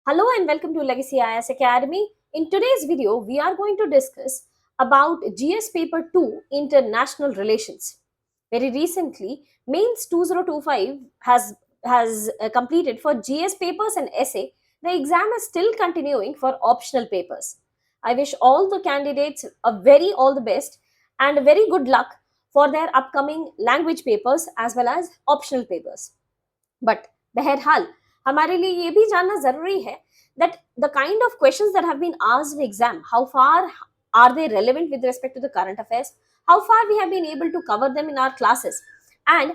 Hello and welcome to Legacy IS Academy. In today's video, we are going to discuss about GS Paper 2 International Relations. Very recently, Mains 2025 has completed for GS papers and essay. The exam is still continuing for optional papers. I wish all the candidates a very all the best and a very good luck for their upcoming language papers as well as optional papers. But बहरहाल हमारे लिए ये भी जानना जरूरी है that the kind of questions that have been asked in exam, how far are they relevant with respect to the current affairs, how far we have been able to cover them in our classes, and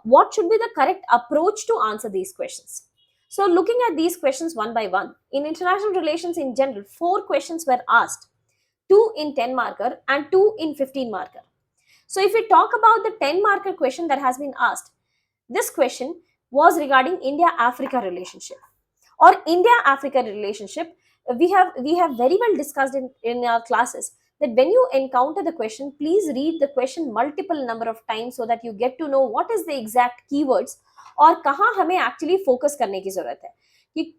what should be the correct approach to answer these questions. So looking at these questions one by one, in international relations in general, 4 questions were asked, 2 in 10 marker and 2 in 15 marker. So if we talk about the 10 marker question that has been asked, this question was regarding India-Africa relationship or India-Africa relationship. We have very well discussed in our classes that when you encounter the question, please read the question multiple number of times so that you get to know what is the exact keywords और कहाँ हमें actually focus करने की जरूरत है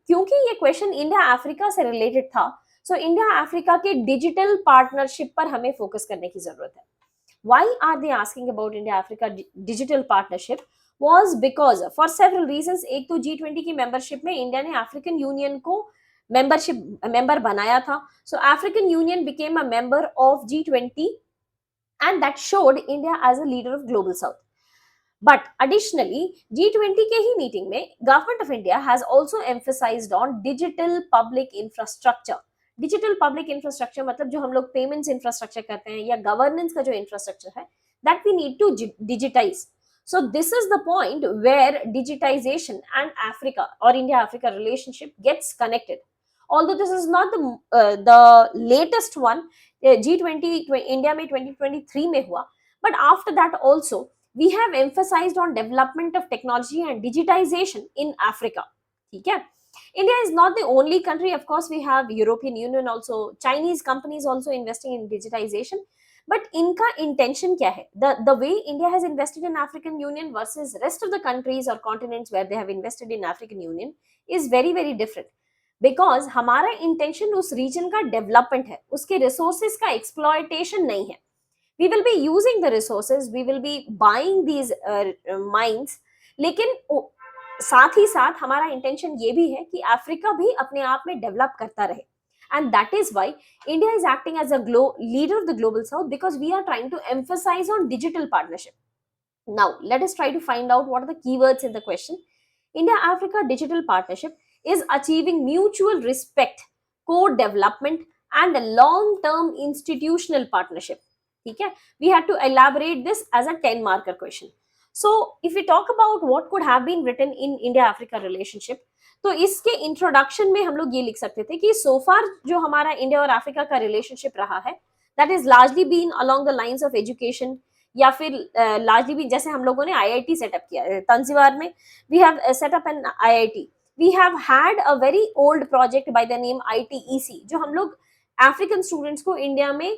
क्योंकि ये question India Africa से रिलेटेड था. सो इंडिया अफ्रीका के डिजिटल पार्टनरशिप पर हमें फोकस करने की जरूरत है. Why are they asking about India Africa digital partnership? Was because for several reasons. एक तो G20 की मेंबरशिप में इंडिया ने अफ्रीकन यूनियन को मेंबर बनाया था. So African Union became a member of G20 and that showed India as a leader of global south. But additionally, G20 के ही मीटिंग में government of India has also emphasised on digital public infrastructure. Digital public infrastructure मतलब जो हम लोग payments infrastructure करते हैं या गवर्नेंस का जो इंफ्रास्ट्रक्चर है, that we need to digitize. So this is the point where digitization and Africa or India-Africa relationship gets connected. Although this is not the latest one, G20 India में 2023 में हुआ, but after that also we have emphasized on development of technology and digitization in Africa. ठीक है? India is not the only country. Of course, we have European Union also, Chinese companies also investing in digitization. But इनका intention क्या है? The way India has invested in African Union versus rest of the countries or continents where they have invested in African Union is very very different. Because हमारा intention उस region का development है, उसके resources का exploitation नहीं है. We will be using the resources, we will be buying these mines, लेकिन साथ ही साथ हमारा इंटेंशन ये भी है कि अफ्रीका भी अपने आप में डेवलप करता रहे. And that is why India is acting as a leader of the global south, because we are trying to emphasize on digital partnership. Now let us try to find out what are the keywords in the question. India Africa digital partnership is achieving mutual respect, co-development and a long-term institutional partnership. Okay? We had to elaborate this as a 10 marker question. So if we talk about what could have been written in India Africa relationship, तो इसके introduction में हम लोग ये लिख सकते थे कि so far जो हमारा इंडिया और अफ्रीका का रिलेशनशिप रहा है, that is largely been along the lines of education, या फिर लार्जली भी जैसे हम लोगों ने आईआईटी सेटअप किया तंजीवार में. We have set up an IIT. We have had a very old project by the name ITEC, जो हम लोग अफ्रीकन स्टूडेंट्स को इंडिया में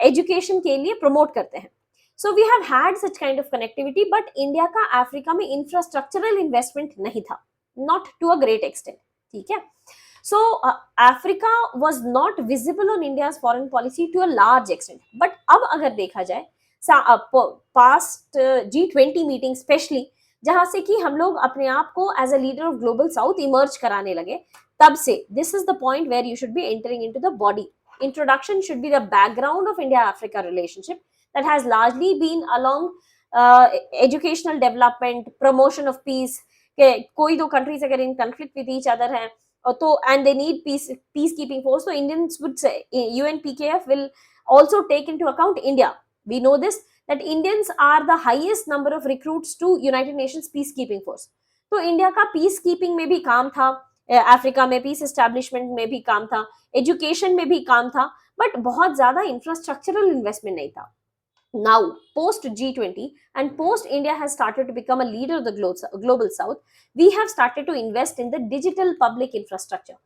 एजुकेशन के लिए प्रमोट करते हैं. So we have had such kind of connectivity, but India का अफ्रीका में इंफ्रास्ट्रक्चरल इन्वेस्टमेंट नहीं था, not to a great extent. ठीक है. So Africa was not visible on India's foreign policy to a large extent. But अब अगर देखा जाए पास्ट G20 मीटिंग स्पेशली, जहां से कि हम लोग अपने आप को as a leader of global south emerge कराने लगे, तब से this is the point where you should be entering into the body. Introduction should be the background of India Africa relationship that has largely been along educational development, promotion of peace. कोई दो countries अगर in conflict with each other है तो and they need peace keeping force, तो Indians would say UNPKF will also take into account India. We know this, that Indians are the highest number of recruits to United Nations peacekeeping force. तो India का peace keeping में भी काम था, Africa में piece establishment में भी काम था, एजुकेशन में भी काम था, बट बहुत ज्यादा इंफ्रास्ट्रक्चरल इन्वेस्टमेंट नहीं था. Now, post G20 and post India has started to become a leader of the global south, we have started to invest in the digital public infrastructure.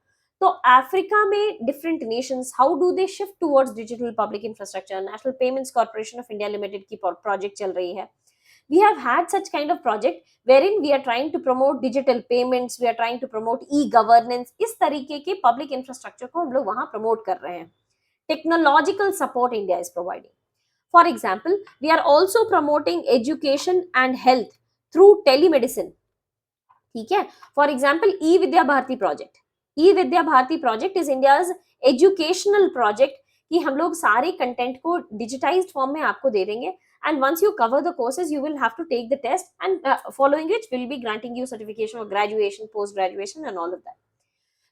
तो अफ्रीका में different Nations how do they shift towards digital public infrastructure. National payments corporation of India limited की project चल रही है. we have had such kind of project wherein we are trying to promote digital payments, we are trying to promote e-governance. इस तरीके के public infrastructure को हम लोग वहां promote कर रहे हैं. Technological support India is providing. For example, we are also promoting education and health through telemedicine. ठीक है. For example, e-Vidya Bharati project. e-Vidya Bharati project is India's educational project कि हम लोग सारे कंटेंट को डिजिटाइज्ड फॉर्म में आपको दे देंगे, and once you cover the courses you will have to take the test, and following which will be granting you certification of graduation, post graduation and all of that.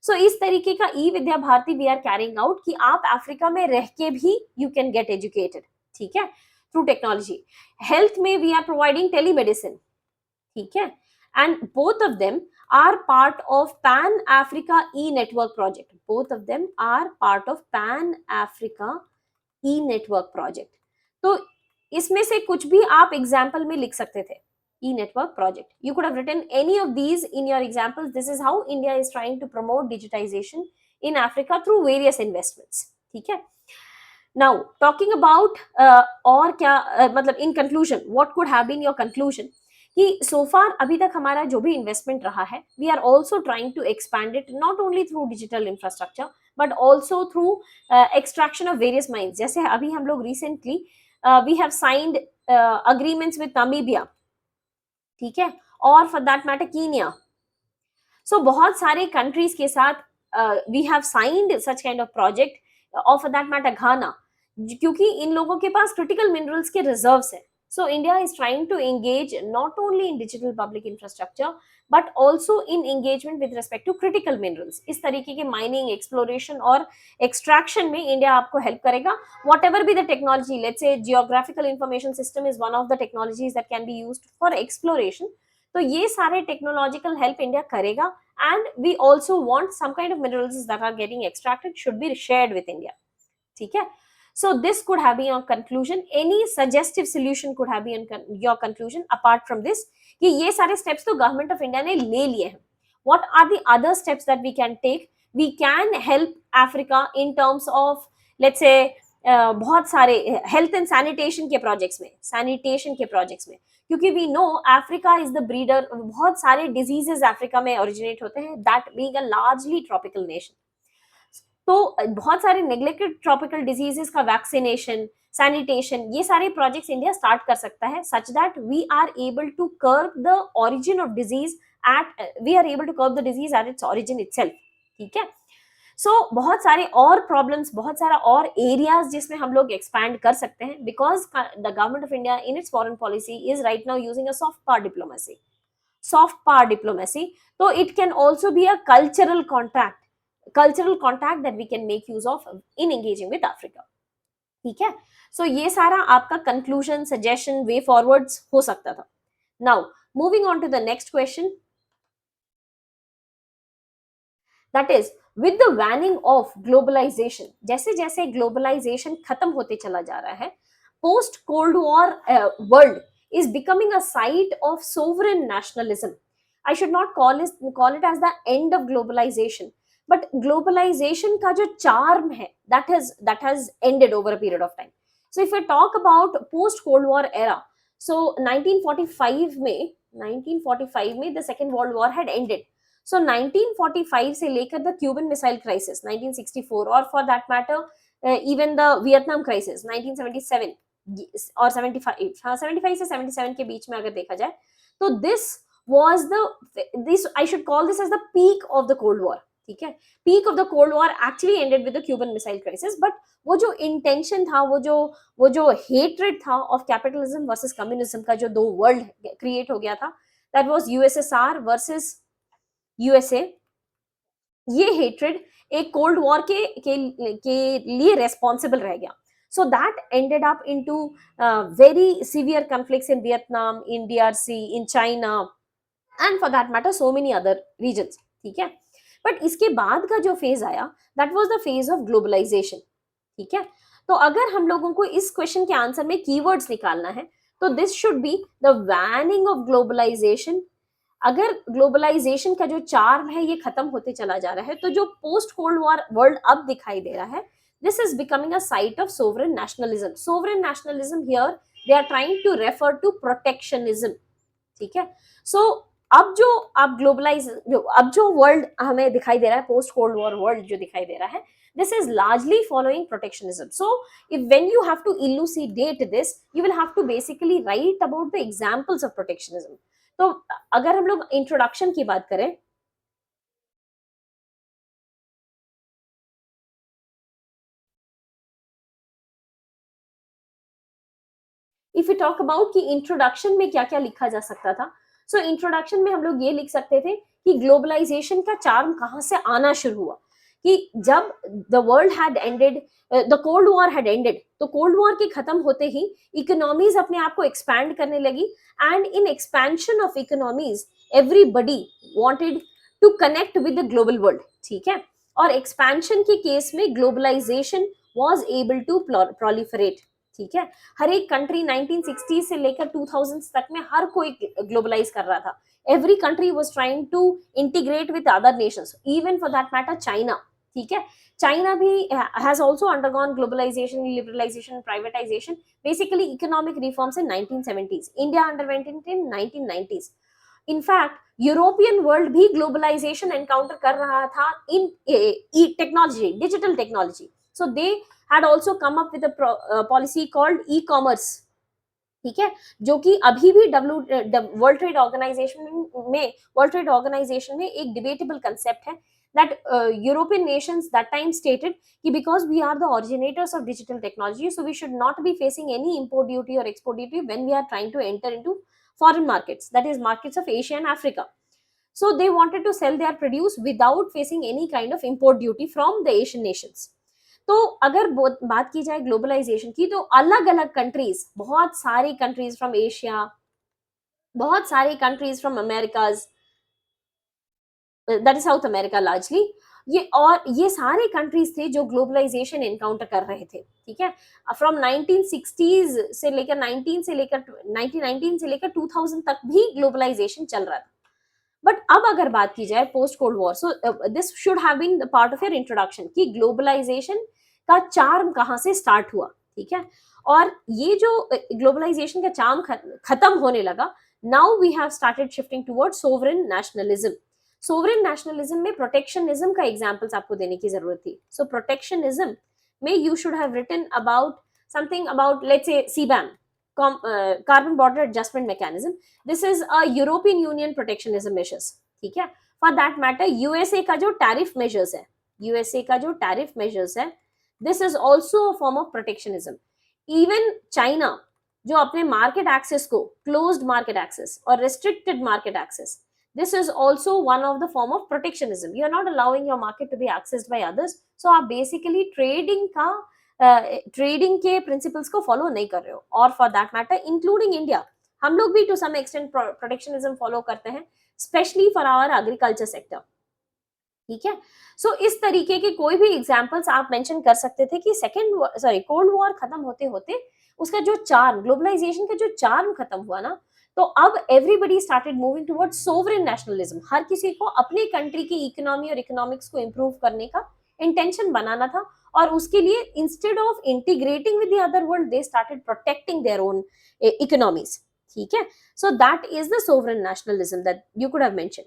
So इस तरीके का e Vidya Bharati we are carrying out कि आप Africa में रह के भी you can get educated. ठीक है, थ्रू टेक्नोलॉजी. हेल्थ में वी आर प्रोवाइडिंग टेलीमेडिसिन. ठीक है, and both of them are part of Pan Africa E-Network project. Both of them are part of Pan Africa E-Network project. तो इसमें से कुछ भी आप एग्जाम्पल में लिख सकते थे. E-Network project. You could have written any of these in your examples. This is how India is trying to promote digitization in Africa through various investments. ठीक है. Now talking about और क्या मतलब in conclusion, what could have been your conclusion? कि so far अभी तक हमारा जो भी इन्वेस्टमेंट रहा है, we are also trying to expand it not only through digital infrastructure but also through extraction of various mines. जैसे अभी हम लोग recently we have signed agreements with Namibia. ठीक है, और for that matter Kenya. So बहुत सारे countries के साथ we have signed such kind of project, or for that matter Ghana, क्योंकि इन लोगों के पास critical minerals के reserves है. So India is trying to engage not only in digital public infrastructure but also in engagement with respect to critical minerals. इस तरीके के mining, exploration और extraction में India आपको help करेगा. Whatever be the technology, let's say geographical information system is one of the technologies that can be used for exploration. तो ये सारे technological help India करेगा, and we also want some kind of minerals that are getting extracted should be shared with India. ठीक है. So this could have been your conclusion. Any suggestive solution could have been your conclusion apart from this कि ये सारे steps तो government of India ने ले लिए हैं. What are the other steps that we can take? We can help Africa in terms of, let's say, बहुत सारे health and sanitation के projects में, sanitation के projects में, क्योंकि we know Africa is the breeder. बहुत सारे diseases Africa में originate होते हैं, that being a largely tropical nation. तो बहुत सारे नेग्लेक्टेड ट्रॉपिकल डिजीजेस का वैक्सीनेशन, सैनिटेशन, ये सारे प्रोजेक्ट्स इंडिया स्टार्ट कर सकता है, such that we are able to curb the origin of disease at its origin itself. ठीक है. सो बहुत सारे और प्रॉब्लम्स, बहुत सारा और एरियाज जिसमें हम लोग एक्सपैंड कर सकते हैं, because the government of India in its foreign policy is right now using a soft power diplomacy. तो it can also be a cultural contact that we can make use of in engaging with Africa. ठीक है. So ये सारा आपका conclusion, suggestion, way forwards हो सकता था. Now moving on to the next question, that is with the waning of globalization, जैसे जैसे globalization खत्म होते चला जा रहा है, post Cold War world is becoming a site of sovereign nationalism. I should not call it as the end of globalization, but globalization का जो charm है, that has ended over a period of time. So if we talk about post Cold War era, so 1945 में the Second World War had ended. So 1945 से लेकर the Cuban Missile Crisis 1964, or for that matter even the Vietnam Crisis 1977 और 75 से 77 के बीच में अगर देखा जाए, तो this I should call this as the peak of the Cold War. ठीक है. Peak of the Cold War actually ended with the Cuban Missile Crisis, but वो जो intention था, वो जो hatred था of capitalism versus communism का जो दो world create हो गया था, that was USSR versus USA. ये hatred एक Cold War के लिए responsible रह गया. So that ended up into very severe conflicts in Vietnam, in DRC, in China, and for that matter so many other regions. ठीक है. But इसके बाद का जो फेज आया, that was the phase of globalization. ठीक है. तो अगर हम लोगों को इस क्वेश्चन के आंसर में कीवर्ड्स निकालना है, तो this should be the waning of globalization. अगर ग्लोबलाइजेशन का जो चार्म है ये खत्म होते चला जा रहा है, तो जो पोस्ट कोल्ड वॉर वर्ल्ड अब दिखाई दे रहा है, this is becoming a site of sovereign nationalism. Sovereign nationalism here they are trying to refer to protectionism, ठीक है। सो अब जो अब ग्लोबलाइज अब जो वर्ल्ड हमें दिखाई दे रहा है, पोस्ट कोल्ड वॉर वर्ल्ड जो दिखाई दे रहा है, this is largely following protectionism. So if when you have to elucidate this, you will have to basically write about the examples of protectionism. तो अगर हम लोग इंट्रोडक्शन की बात करें, इफ यू टॉक अबाउट कि इंट्रोडक्शन में क्या क्या लिखा जा सकता था, सो इंट्रोडक्शन में हम लोग ये लिख सकते थे कि ग्लोबलाइजेशन का चार्म कहाँ से आना शुरू हुआ, कि जब the world had ended, the cold war had ended, तो कोल्ड वॉर के खत्म होते ही इकोनॉमीज अपने आप को एक्सपैंड करने लगी, and in expansion of economies everybody wanted to connect with the global world, ठीक है। और एक्सपेंशन के केस में globalization was able to proliferate, ठीक है। हर एक कंट्री 1960 से लेकर 2000 तक में हर कोई ग्लोबलाइज कर रहा था, every country was trying to integrate with other nations, even for that matter China, ठीक है। चाइना भी has also undergone globalisation, liberalisation, privatisation, basically economic reforms in 1970s, India underwent it in 1990s। In fact European world भी globalisation encounter कर रहा था in technology, digital technology, so they had also come up with a policy called e-commerce, ठीक है, जो कि अभी भी वर्ल्ड ट्रेड ऑर्गेनाइजेशन में एक डिबेटेबल कंसेप्ट है, that European nations that time stated कि because we are the originators of digital technology, so we should not be facing any import duty or export duty when we are trying to enter into foreign markets, that is markets of Asia and Africa. So they wanted to sell their produce without facing any kind of import duty from the Asian nations. तो अगर बात की जाए globalisation की, तो अलग अलग countries, बहुत सारी कंट्रीज फ्रॉम एशिया, बहुत सारी countries from Americas, that is South America largely, ये सारे कंट्रीज थे जो ग्लोबलाइजेशन एनकाउंटर कर रहे थे, ठीक है। फ्रॉम 1960s से लेकर 1919 से लेकर 2000 तक भी ग्लोबलाइजेशन चल रहा था। बट अब अगर बात की जाए post cold war, so this should have been the part of your introduction कि ग्लोबलाइजेशन का चार्म कहाँ से स्टार्ट हुआ, ठीक है। और ये जो ग्लोबलाइजेशन का चार्म खत्म होने लगा, now we have started shifting toward sovereign nationalism. Sovereign nationalism में प्रोटेक्शनिज्म का एग्जांपल्स आपको देने की जरूरत थी। सो प्रोटेक्शनिज्म में you should have written about something about, let's say CBAM, carbon border adjustment mechanism. This is a European Union protectionism measures, ठीक है। For that matter USA का जो tariff measures है, USA का जो tariff measures है, this is also a form of protectionism. Even China जो अपने market access को closed market access और restricted market access, this is also one of the form of protectionism. You are not allowing your market to be accessed by others, so आप basically trading के principles को follow नहीं कर रहे हो। और for that matter including India, हम लोग भी to some extent protectionism follow करते हैं, specially for our agriculture sector, ठीक है। सो इस तरीके के कोई भी एग्जांपल्स आप मेंशन कर सकते थे कि कोल्ड वॉर खत्म होते होते उसका जो चार्म, ग्लोबलाइजेशन का जो चार्म खत्म हुआ ना, तो अब everybody started moving toward sovereign nationalism. हर किसी को अपने कंट्री की इकोनॉमी और इकोनॉमिक्स को इंप्रूव करने का इंटेंशन बनाना था, और उसके लिए instead of integrating with the other world they started protecting their own economies, ठीक है। So that is the sovereign nationalism that you could have mention.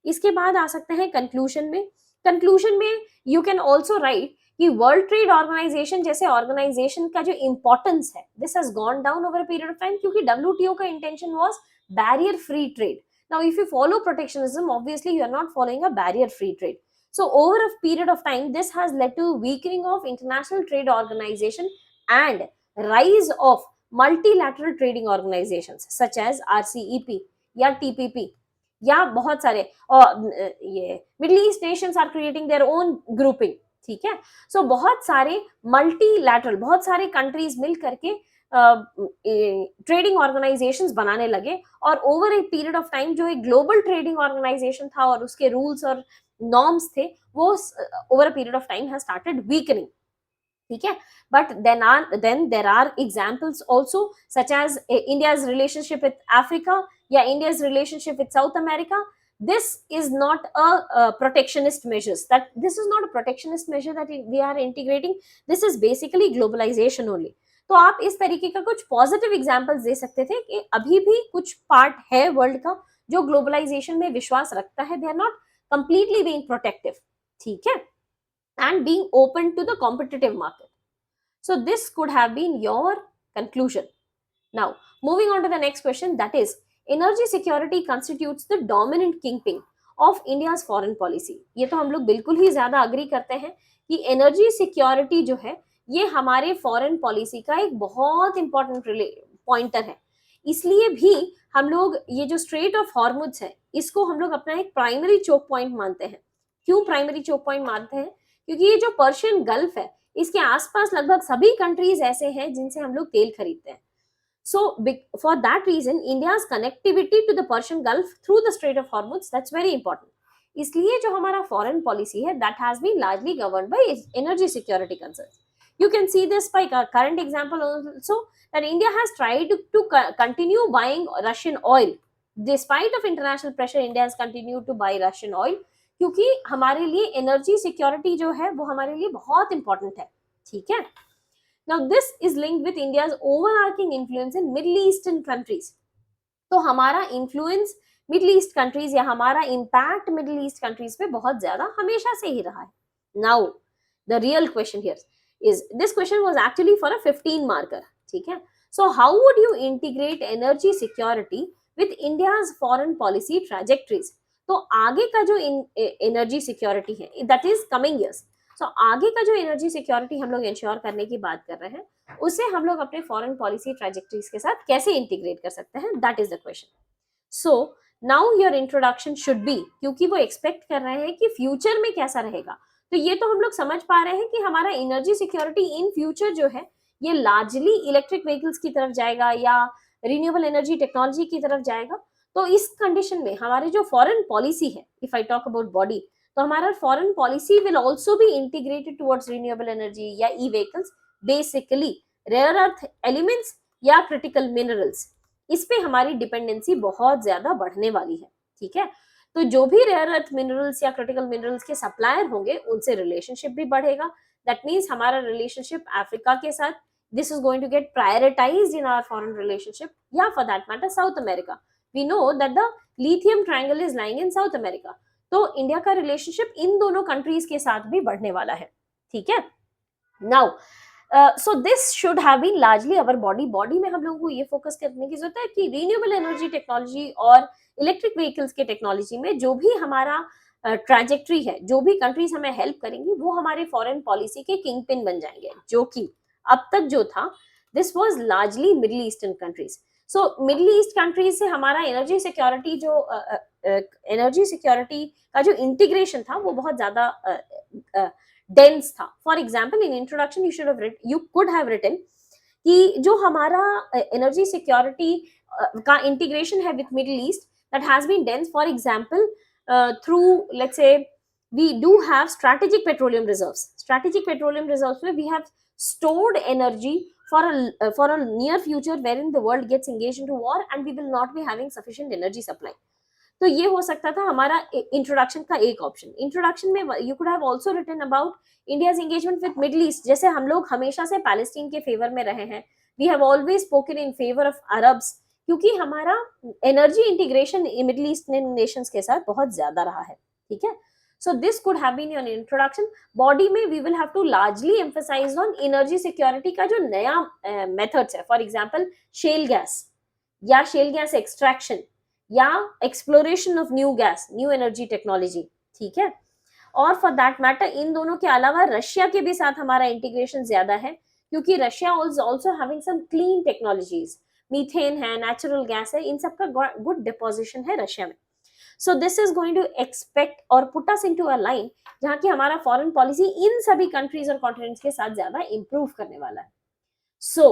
इसके बाद आ सकते हैं कंक्लूजन में। कंक्लूजन में यू कैन ऑल्सो राइट कि वर्ल्ड ट्रेड ऑर्गेनाइजेशन जैसे ऑर्गेनाइजेशन का जो इंपॉर्टेंस है, this has gone down over a period of time, क्योंकि WTO का intention was barrier free trade. Now if you follow protectionism, obviously you are not following a barrier free trade. So over a period of time, this has led to weakening of international trade organization and rise of multilateral trading organizations such as RCEP या TPP या बहुत सारे, और ये Middle East nations are creating their own grouping, ठीक है। सो बहुत सारे मल्टीलैटरल, बहुत सारे कंट्रीज मिल करके ट्रेडिंग ऑर्गेनाइजेशंस बनाने लगे, और over a period of time जो एक ग्लोबल ट्रेडिंग ऑर्गेनाइजेशन था और उसके रूल्स और नॉर्म्स थे, वो over a period of time has started weakening, ठीक है। But then there are examples also such as India's relationship with Africa या India's relationship with South America. This is not a protectionist measures, this is not a protectionist measure that we are integrating. This is basically globalization only. तो आप इस तरीके का कुछ positive examples दे सकते थे कि अभी भी कुछ पार्ट है वर्ल्ड का जो ग्लोबलाइजेशन में विश्वास रखता है, they are not completely being protective, ठीक है, and being open to the competitive market. So this could have been your conclusion. Now, moving on to the next question, that is, energy security constitutes the dominant kingpin of India's foreign policy. ये तो हम लोग बिल्कुल ही ज्यादा agree करते हैं कि energy security जो है ये हमारे फॉरेन पॉलिसी का एक बहुत इंपॉर्टेंट पॉइंटर है. इसलिए भी हम लोग ये जो स्ट्रेट ऑफ हॉर्मुज है इसको हम लोग अपना एक प्राइमरी चोक पॉइंट मानते हैं. क्यों प्राइमरी चोक पॉइंट मानते हैं? क्योंकि ये जो पर्शियन गल्फ है इसके आसपास लगभग सभी कंट्रीज ऐसे हैं जिनसे हम लोग तेल खरीदते हैं. So for that reason, India's connectivity to the Persian Gulf through the Strait of Hormuz, that's very important. इसलिए जो हमारा foreign policy है that has been largely governed by energy security concerns. You can see this by current example also that India has tried to continue buying Russian oil. Despite of international pressure, India has continued to buy Russian oil क्योंकि हमारे लिए energy security जो है वो हमारे लिए बहुत important है, ठीक है. Now this is linked with India's overarching influence in Middle Eastern countries. तो हमारा influence Middle East countries या हमारा impact Middle East countries पे बहुत ज्यादा हमेशा से ही रहा है. Now the real question here is, this question was actually for a 15 marker, ठीक है. So how would you integrate energy security with India's foreign policy trajectories? तो आगे का जो एनर्जी सिक्योरिटी है that is coming years. सो आगे का जो एनर्जी सिक्योरिटी हम लोग इंश्योर करने की बात कर रहे हैं उसे हम लोग अपने फॉरेन पॉलिसी ट्रैजेक्टरीज के साथ कैसे इंटीग्रेट कर सकते हैं, that is the question. So now your introduction should B, क्योंकि वो एक्सपेक्ट कर रहे हैं कि फ्यूचर में कैसा रहेगा, तो ये तो हम लोग समझ पा रहे हैं कि हमारा एनर्जी सिक्योरिटी इन फ्यूचर जो है ये लार्जली इलेक्ट्रिक व्हीकल्स की तरफ जाएगा या रिन्यूएबल एनर्जी टेक्नोलॉजी की तरफ जाएगा. तो इस कंडीशन में हमारे जो फॉरेन पॉलिसी है, if I talk about body, तो हमारा foreign policy will also be integrated towards renewable energy या e vehicles, basically rare earth elements या क्रिटिकल मिनरल्स. इस पे हमारी डिपेंडेंसी बहुत ज्यादा बढ़ने वाली है, ठीक है. तो जो भी रेयर अर्थ मिनरल्स या क्रिटिकल मिनरल्स के सप्लायर होंगे उनसे रिलेशनशिप भी बढ़ेगा. दैट मीन्स हमारा रिलेशनशिप अफ्रीका के साथ, this is going to get prioritised in our foreign relationship, या for that matter South America. We know that the lithium triangle is lying in South America. तो India का relationship इन दोनों countries के साथ भी बढ़ने वाला है, ठीक है. Now so this should have been largely our body में हम लोगों को ये फोकस करने की जरूरत है कि रिन्यूएबल एनर्जी टेक्नोलॉजी और इलेक्ट्रिक व्हीकल्स के टेक्नोलॉजी में जो भी हमारा ट्रैजेक्टरी है, जो भी कंट्रीज हमें हेल्प करेंगी वो हमारे फॉरेन पॉलिसी के किंग पिन बन जाएंगे, जो कि अब तक जो था this was largely middle eastern countries. So middle east countries से हमारा एनर्जी सिक्योरिटी एनर्जी सिक्योरिटी का जो इंटीग्रेशन था वो बहुत ज्यादा डेंस था. For example in introduction you could have written कि जो हमारा एनर्जी सिक्योरिटी का इंटीग्रेशन है with Middle East that has been dense. For example through let's say we do have strategic petroleum reserves. Strategic petroleum reserves में we have stored energy for a near future wherein the world gets engaged into war and we will not be having sufficient energy supply. तो ये हो सकता था हमारा introduction का एक option. Introduction में you could have also written about India's engagement with Middle East. जैसे हम लोग हमेशा से पैलेस्टीन के फेवर में रहे हैं, we have always spoken in favour of Arabs, क्योंकि हमारा energy integration Middle Eastern nations के साथ बहुत ज्यादा रहा है, ठीक है. So this could have been your introduction. Body में we will have to largely emphasize on energy security का जो नया methods है, for example shale gas या shale gas extraction या exploration of new gas, new energy technology, ठीक है. और for that matter इन दोनों के अलावा रशिया के भी साथ हमारा इंटीग्रेशन ज्यादा है, क्योंकि Russia also having some clean technologies, methane है, नेचुरल गैस है, इन सब का गुड डिपोजिशन है रशिया में. So this is going to expect or put us into a line जहाँ की हमारा फॉरेन पॉलिसी इन सभी कंट्रीज और कॉन्टिनेंट्स के साथ ज्यादा इंप्रूव करने वाला है. So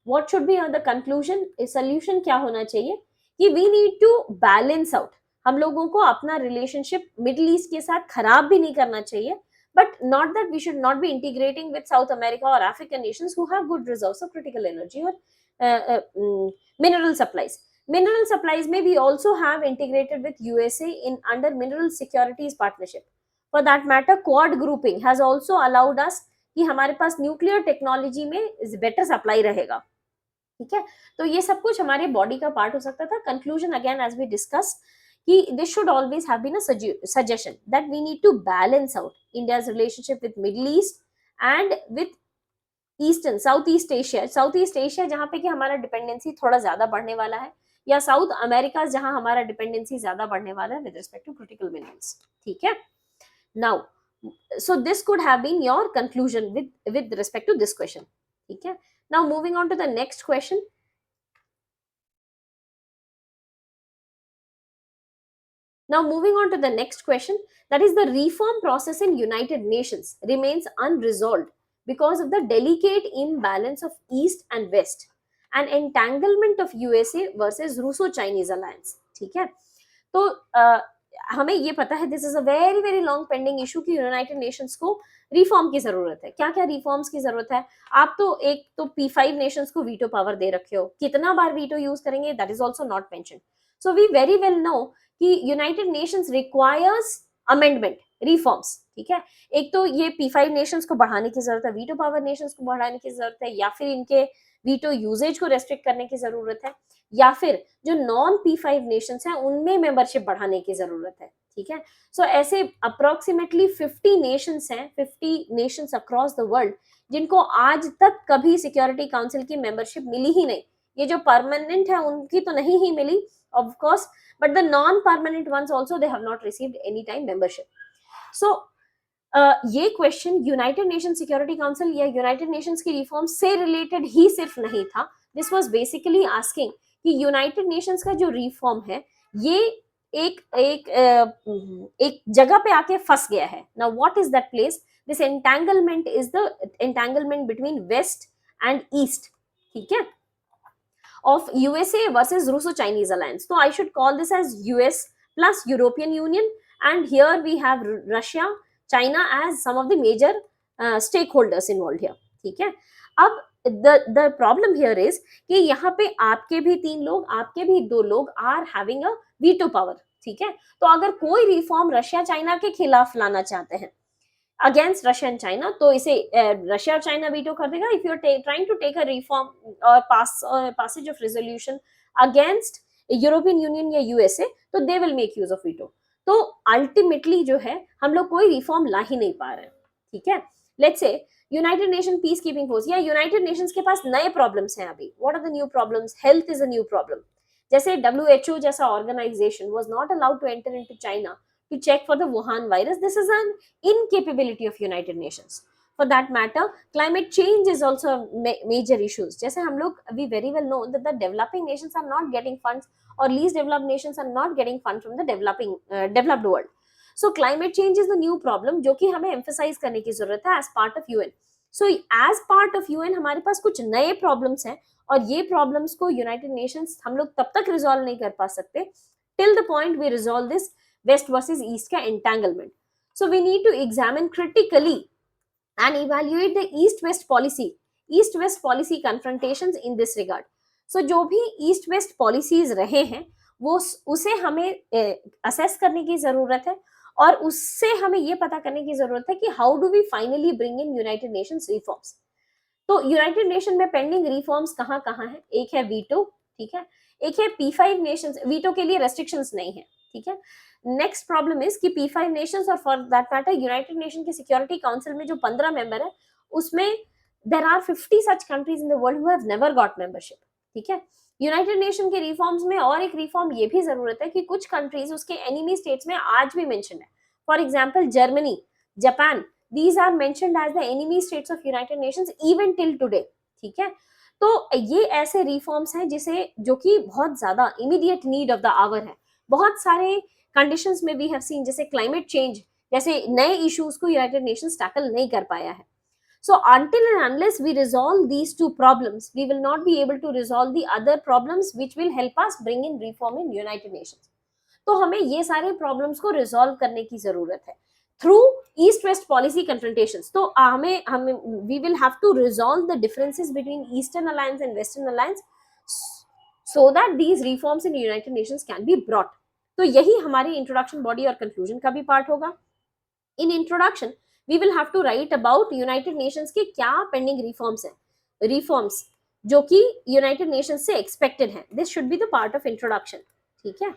what should be the conclusion? Solution क्या होना चाहिए कि we need to balance out. हम लोगों को अपना रिलेशनशिप मिडिल ईस्ट के साथ खराब भी नहीं करना चाहिए, but not that we should not be integrating with South America or African nations who have good reserves of critical energy or mineral supplies. Mineral supplies may we also have integrated with USA in under mineral securities partnership. For that matter, Quad grouping has also allowed us कि हमारे पास nuclear technology में better supply रहेगा, ठीक है। तो ये सब कुछ हमारे बॉडी का पार्ट हो सकता था। Conclusion again as we discuss कि this should always have been a suggestion that we need to balance out India's relationship with Middle East and with eastern South East Asia जहाँ पे कि हमारा dependency थोड़ा ज्यादा बढ़ने वाला है, या साउथ अमेरिका जहाँ हमारा डिपेंडेंसी ज्यादा बढ़ने वाला है with respect to critical minerals, ठीक है। Now so this could have been your conclusion with respect to this question, ठीक है। now moving on to the next question. Now moving on to the next question, that is the reform process in United Nations remains unresolved because of the delicate imbalance of East and West and entanglement of USA versus Russo-Chinese alliance, ठीक है। तो हमें ये पता है this is a very very long pending issue कि United Nations को reform की जरूरत है। क्या क्या रिफॉर्म्स की जरूरत है? आप तो एक तो P5 नेशंस को वीटो पावर दे रखे हो, कितना बार वीटो यूज करेंगे that is also not mention. So we very well know कि United Nations requires amendment reforms, ठीक है। एक तो ये P5 नेशंस को बढ़ाने की जरूरत है, वीटो पावर नेशंस को बढ़ाने की जरूरत है, या फिर इनके वीटो यूजेज को रेस्ट्रिक्ट करने की जरूरत है, या फिर जो नॉन P5 नेशंस हैं उनमें मेंबरशिप बढ़ाने की जरूरत है, ठीक है। सो ऐसे अप्रोक्सीमेटली 50 नेशंस हैं, 50 नेशंस अक्रॉस द वर्ल्ड जिनको आज तक कभी सिक्योरिटी काउंसिल की मेंबरशिप मिली ही नहीं। ये जो परमानेंट है उनकी तो नहीं ही मिली of course, but the non permanent ones also they have not received any time membership. So ये question United Nation Security Council या यूनाइटेड नेशंस की रिफॉर्म से रिलेटेड ही सिर्फ नहीं था, दिस वाज बेसिकली आस्किंग कि यूनाइटेड नेशंस का जो रिफॉर्म है ये एक एक एक जगह पे आके फंस गया है। Now what is that place? This entanglement is the entanglement between West and East, ठीक है, of USA versus Russo-Chinese alliance. So I should call this as US plus European Union, and here we have Russia, China as some of the major stakeholders involved here. ठीक है। अब the problem here is कि यहाँ पे आपके भी 3 लोग, आपके भी 2 लोग are having a veto power, ठीक है। तो अगर कोई रिफॉर्म रशिया चाइना के खिलाफ लाना चाहते हैं अगेंस्ट रशिया एंड चाइना, तो इसे रशिया और चाइना वीटो कर देगा। If you are trying to take a reform और passage of resolution against European Union या यूएसए, तो they will make use of veto. तो अल्टीमेटली जो है हम लोग कोई रिफॉर्म ला ही नहीं पा रहे हैं, ठीक है। Let's say United Nation peace keeping force या यूनाइटेड नेशंस के पास नए प्रॉब्लम्स हैं अभी। What are the new problems? Health is a new problem. जैसे WHO जैसा organization was not allowed to enter into China to check for the Wuhan virus. This is an incapability of United Nations. For that matter, climate change is also a major issue. जैसे हम लोग we very well know that the developing nations are not getting funds, or least developed nations are not getting funds from the developed world. So climate change is the new problem जो कि हमें emphasize करने की जरूरत है as part of UN. So as part of UN हमारे पास कुछ नए problems हैं, और ये problems को United Nations हम लोग तब तक resolve नहीं कर पा सकते till the point we resolve this West versus East का entanglement. So we need to examine critically and evaluate the East-West policy confrontations in this regard. So जो भी East-West policies रहे हैं वो उसे हमें assess करने की जरूरत है, और उससे हमें ये पता करने की जरूरत है कि how do we finally bring in United Nations reforms. तो यूनाइटेड नेशन में पेंडिंग रिफॉर्म्स कहाँ कहाँ है? एक है वीटो, ठीक है, एक है P5 नेशंस, वीटो के लिए रेस्ट्रिक्शंस नहीं है, ठीक है। नेक्स्ट प्रॉब्लम इज कि P5 नेशंस और for that matter United Nation के सिक्योरिटी काउंसिल में जो 15 मेंबर है उसमें there are 50 such countries in the world who have never got membership, ठीक है। यूनाइटेड नेशन के रिफॉर्म्स में और एक रिफॉर्म ये भी जरूरत है कि कुछ कंट्रीज उसके एनिमी स्टेट्स में आज भी मेंशन है। For example Germany, Japan, these are mentioned as the enemy states of United Nations even till today, ठीक है। तो ये ऐसे रिफॉर्म्स हैं जिसे जो कि बहुत ज्यादा immediate need of the hour है। बहुत सारे कंडीशंस में वी हैव सीन, जैसे क्लाइमेट चेंज जैसे नए इश्यूज को यूनाइटेड नेशंस टैकल नहीं कर पाया है। So until and unless we resolve these two problems, we will not be able to resolve the other problems which will help us bring in reform in United Nations. तो हमें ये सारे problems को resolve करने की जरूरत है through East West policy confrontations. तो हमें हमें we will have to resolve the differences between Eastern alliance and Western alliance so that these reforms in United Nations can be brought. तो यही हमारी इंट्रोडक्शन बॉडी और कंक्लूजन का भी part होगा। In introduction we will have to write about United Nations के क्या pending reforms हैं, रिफॉर्म्स जो कि यूनाइटेड नेशंस से एक्सपेक्टेड हैं. This should be the part of introduction. ठीक है.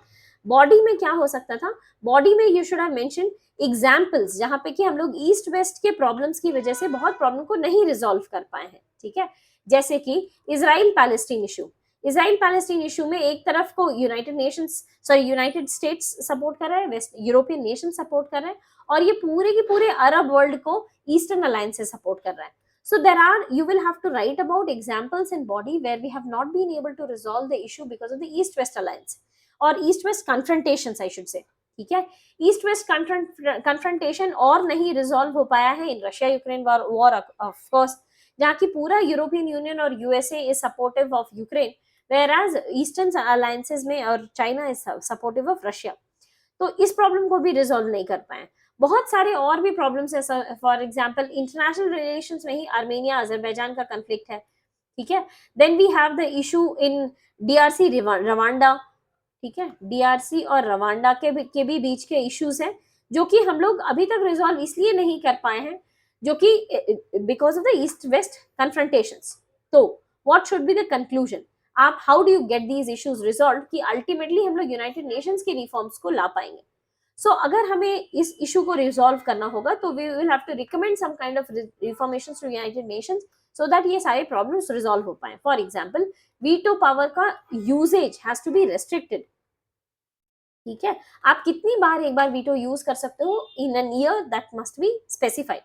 बॉडी में क्या हो सकता था, बॉडी में you should have mention examples जहां पे कि हम लोग ईस्ट वेस्ट के प्रॉब्लम्स की वजह से बहुत प्रॉब्लम को नहीं रिजॉल्व कर पाए हैं. ठीक है. जैसे कि Israel Palestine issue. Israel Palestine issue में एक तरफ को यूनाइटेड स्टेट्स सपोर्ट कर रहा है, वेस्ट यूरोपियन नेशन सपोर्ट कर रहे हैं, और ये पूरे के पूरे अरब वर्ल्ड को ईस्टर्न अलायंस से सपोर्ट कर रहा है. So you will have to write about examples in body where we have not been able to resolve the issue because of the East-West alliance or East-West confrontations, I should say. ठीक है. East west confrontation और नहीं resolve हो पाया है in Russia Ukraine war of course, जहाँ की पूरा यूरोपियन यूनियन और USA is supportive of Ukraine, whereas eastern alliances में और China is supportive of Russia. तो इस प्रॉब्लम को भी रिजॉल्व नहीं कर पाए. बहुत सारे और भी प्रॉब्लम्स है. फॉर एग्जांपल इंटरनेशनल रिलेशंस में ही आर्मेनिया अजरबैजान का कंफ्लिक्ट है. ठीक है. Then we have the issue in DRC Rwanda. ठीक है. डीआरसी और रवांडा के भी बीच के इश्यूज हैं जो कि हम लोग अभी तक रिजॉल्व इसलिए नहीं कर पाए हैं जो कि because of the east west confrontations. तो what should be the conclusion, आप how do you get these issues resolve कि अल्टीमेटली हम लोग यूनाइटेड नेशंस के रिफॉर्म्स को ला पाएंगे. सो अगर हमें इस इशू को रिजॉल्व करना होगा तो we will have to recommend some kind of reformations to United Nations so that ये सारे प्रॉब्लम्स रिजॉल्व हो पाए. फॉर एग्जांपल वीटो पावर का usages has to be restricted. ठीक है. आप कितनी बार एक बार वीटो यूज कर सकते हो in an year, that must be specified.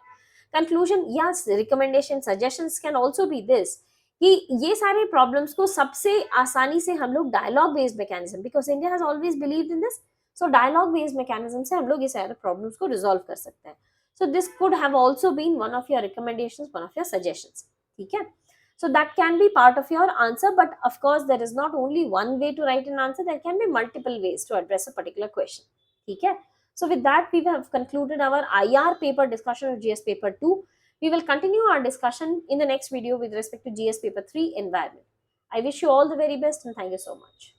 Conclusion या recommendation suggestions can also be this कि ये सारे प्रॉब्लम्स को सबसे आसानी से हम लोग dialogue based mechanism, because India has always believed in this, so dialogue based mechanism से हम लोग ये सारे प्रॉब्लम्स को रिजॉल्व कर सकते हैं. So this could have also been one of your recommendations, one of your suggestions. ठीक है. So that can be part of your answer, but of course there is not only one way to write an answer, there can be multiple ways to address a particular question. ठीक है. So with that we have concluded our IR paper discussion of GS paper 2. We will continue our discussion in the next video with respect to GS paper 3 environment. I wish you all the very best and thank you so much.